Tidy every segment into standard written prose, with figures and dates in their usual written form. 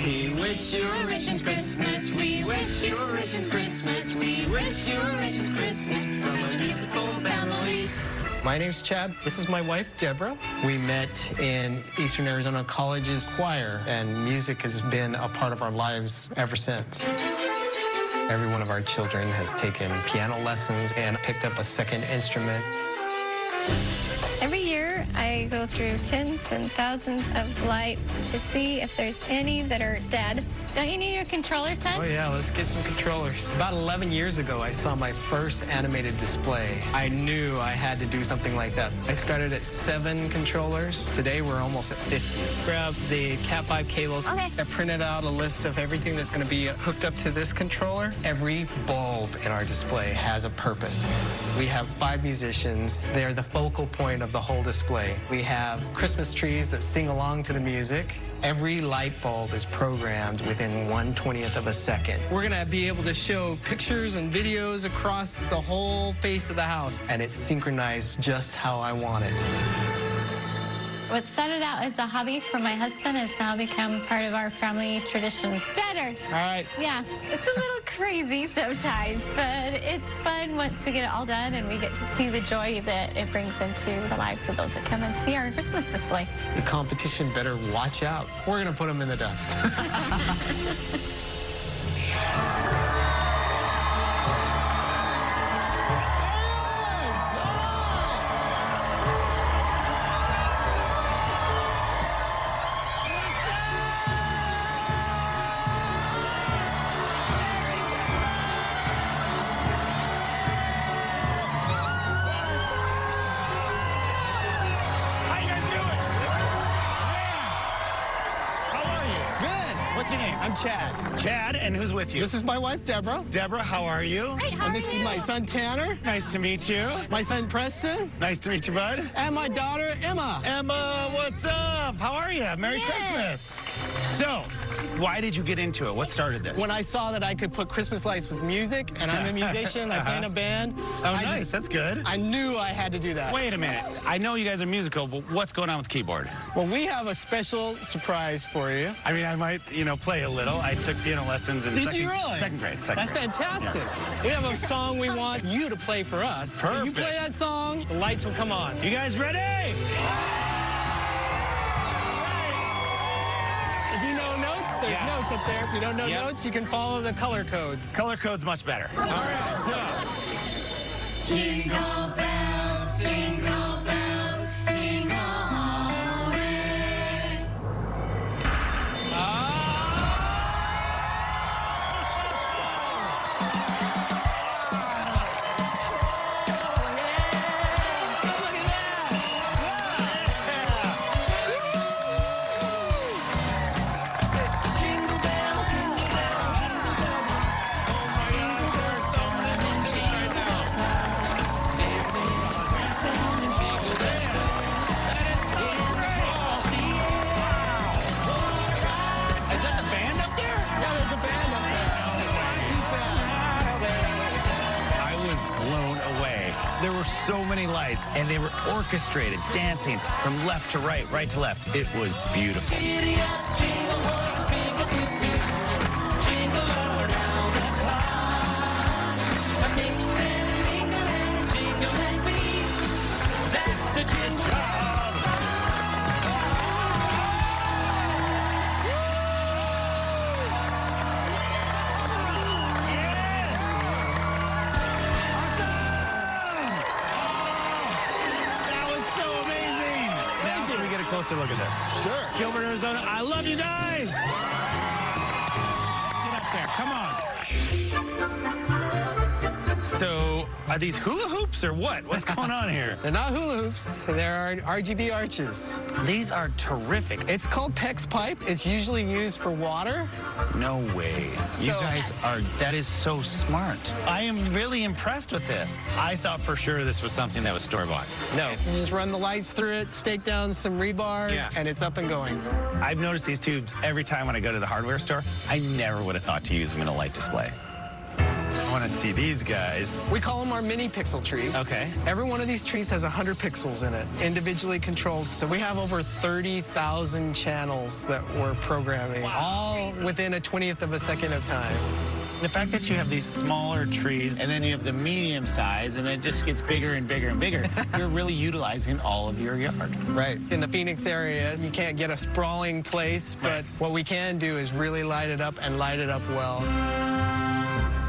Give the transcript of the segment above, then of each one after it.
We wish you a Richins Christmas. We wish you a Richins Christmas. We wish you a Richins Christmas from a musical family. My name's Chad. This is my wife, Deborah. We met in Eastern Arizona College's choir, and music has been a part of our lives ever since. Every one of our children has taken piano lessons and picked up a second instrument. Every year, I go through tens and thousands of lights to see if there's any that are dead. Don't you need your controller set? Oh yeah, let's get some controllers. About 11 years ago, I saw my first animated display. I knew I had to do something like that. I started at 7 controllers. Today, we're almost at 50. Grab the Cat 5 cables. Okay. I printed out a list of everything that's going to be hooked up to this controller. Every bulb in our display has a purpose. We have 5 musicians. They're the focal point of the whole display. We have Christmas trees that sing along to the music. Every light bulb is programmed within 1/20th of a second. We're gonna be able to show pictures and videos across the whole face of the house, and it's synchronized just how I want it. What started out as a hobby for my husband has now become part of our family tradition. Better. All right. Yeah, it's a little crazy sometimes, but it's fun once we get it all done and we get to see the joy that it brings into the lives of those that come and see our Christmas display. The competition better watch out. We're gonna put them in the dust. What's your name? I'm Chad. Chad, and who's with you? This is my wife, Deborah. Deborah, how are you? Great, how And are this you? is my son, Tanner. Nice to meet you. My son, Preston. Nice to meet you, bud. And my daughter, Emma. Emma, what's up? How are you? Merry Good. Christmas. So, why did you get into it? What started this? When I saw that I could put Christmas lights with music, and I'm a musician, I play in a band. Oh, nice. That's good. I knew I had to do that. Wait a minute. I know you guys are musical, but what's going on with the keyboard? Well, we have a special surprise for you. I mean, I might, play a little. I took piano lessons in Did you really? second grade. That's fantastic. We have a song we want you to play for us. So you Perfect. play that song, the lights will come on. You guys ready? If you know notes, there's Yeah. notes up there. If you don't know Yep. notes, you can follow the color codes. Color code's much better. All right, so. Jingle bells, jingle bells, jingle all the way. There were so many lights, and they were orchestrated, dancing from left to right, right to left. It was beautiful. Closer look at this. Sure. Gilbert, Arizona, I love you guys. Get up there, come on. So, are these hula hoops or what? What's going on here? They're not hula hoops. They're RGB arches. These are terrific. It's called PEX pipe. It's usually used for water. No way. You guys are, that is so smart. I am really impressed with this. I thought for sure this was something that was store-bought. No, you just run the lights through it, stake down some rebar, and it's up and going. I've noticed these tubes every time when I go to the hardware store. I never would have thought to use them in a light display. want to see these guys. We call them our mini pixel trees. Okay. Every one of these trees has 100 pixels in it, individually controlled. So we have over 30,000 channels that we're programming, all within a 20th of a second of time. The fact that you have these smaller trees and then you have the medium size and then it just gets bigger and bigger and bigger, you're really utilizing all of your yard. Right. In the Phoenix area, you can't get a sprawling place, but what we can do is really light it up and light it up well.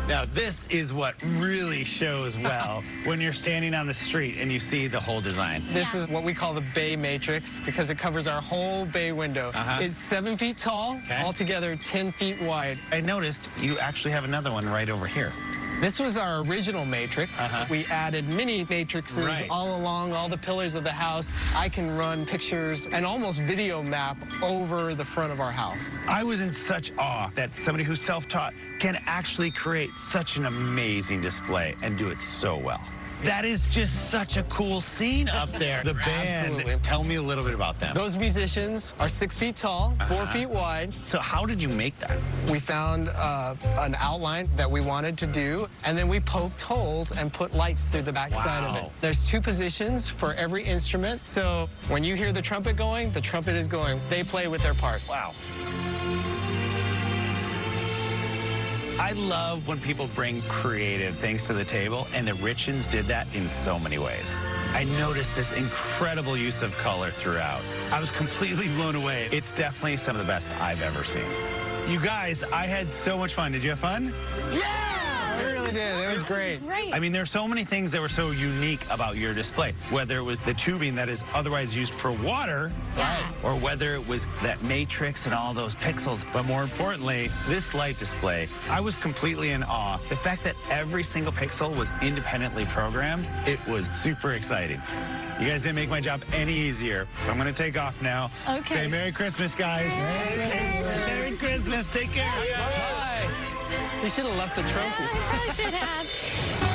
Now, this is what really shows well when you're standing on the street and you see the whole design. This is what we call the bay matrix because it covers our whole bay window. It's 7 feet tall, altogether 10 feet wide. I noticed you actually have another one right over here. This was our original matrix. We added mini matrices all along all the pillars of the house. I can run pictures and almost video map over the front of our house. I was in such awe that somebody who's self-taught can actually create such an amazing display and do it so well. That is just such a cool scene up there. The band, Absolutely. tell me a little bit about them. Those musicians are 6 feet tall, 4 feet wide. So how did you make that? We found an outline that we wanted to do, and then we poked holes and put lights through the back side of it. There's 2 positions for every instrument, so when you hear the trumpet going, the trumpet is going. They play with their parts. Wow. I love when people bring creative things to the table, and the Richins did that in so many ways. I noticed this incredible use of color throughout. I was completely blown away. It's definitely some of the best I've ever seen. You guys, I had so much fun. Did you have fun? Yeah! We really did. It was great. I mean, there's so many things that were so unique about your display, whether it was the tubing that is otherwise used for water, or whether it was that matrix and all those pixels, but more importantly, this light display. I was completely in awe. The fact that every single pixel was independently programmed, it was super exciting. You guys didn't make my job any easier. I'm going to take off now. Okay. Say Merry Christmas, guys. Merry Christmas. Take care. Bye. You should have left the trophy. I should have.